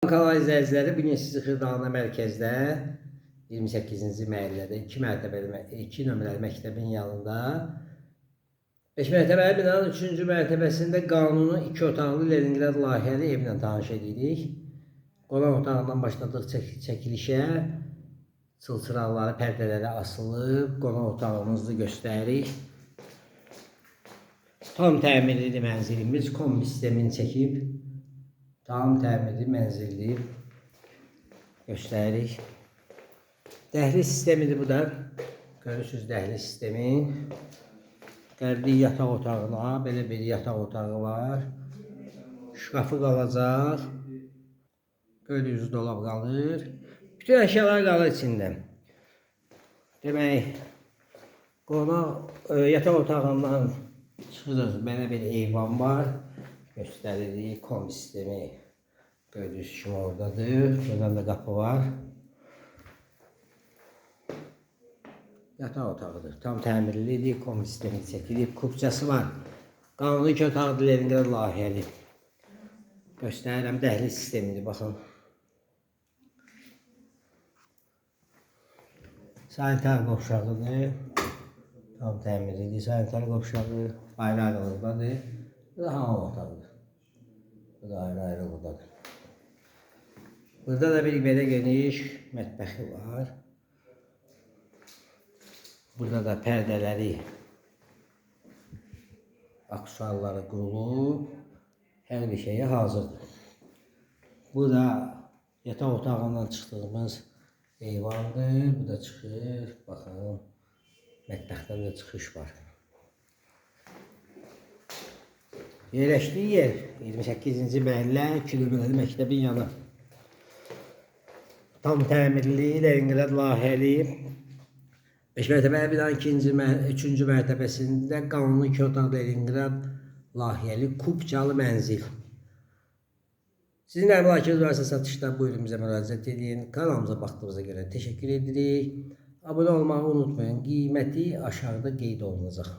Kanal izləyiciləri, bugün sizi Xırdalıqda mərkəzdə 28-ci məhəllədə 2 nömrəli məktəbin yanında 5 mərtəbəli binanın 3-cü mərtəbəsində qanuni 2 otaqlı Leningrad layihəli evlə tanış edirik. Qonaq otağından başladıq çəkilişə. Çılçıraqları, pərdələri asılıb. Qonaq otağımızı göstəririk. Tam təmirli mənzilimiz kombi sistemini çəkib. Tam təmirli mənzilli göstəririk. Dəhliz sistemidir bu da. Görürsünüz dəhliz sistemi. Qərbi yataq otağına belə bir yataq otağı var. Şkafı qalacaq. Gördüyünüz dolab qalır. Bütün əşyalar qalır içində. Demək, yataq otağından çıxırıq. Belə bir eyvan var. Göstəririk. Kombi sistemi gördüyünüz kimi oradadır. Buradan da qapı var. Yataq otağıdır. Tam təmirlidir. Kombi sistemi çəkilib. Kubçası var. Qanuni 2 otaqlı Leningrad layihəli. Göstərirəm. Dəhliz sistemidir. Baxın. Sanitar qovşağıdır. Tam təmirlidir. Sanitar qovşağı ayrı ayrılıqdadır. Bu da hamam otağıdır. Bu da ayrı buradadır. Burada da bir belə geniş mətbəxi var. Burada da pərdələri, aksesuarları qurulub. Hər bir şeyə hazırdır. Bu da yataq otağından çıxdığımız eyvandır. Bu da çıxır. Baxın, mətbəxdən də çıxış var. Yerləşdiyi yer 28-ci məhəllə 2 nömrəli məktəbin yanı. Tam təmirli Leningrad layihəli 5 mərtəbəli binanın 3-cü mərtəbəsində qanuni 2 otaqlı Leningrad layihəli kubcalı mənzil. Sizin əmlakınız varsa satışda buyurun bizə müraciət edin. Kanalımıza baxdığınıza görə təşəkkür edirik. Abunə olmağı unutmayın. Qiyməti aşağıda qeyd olunacaq.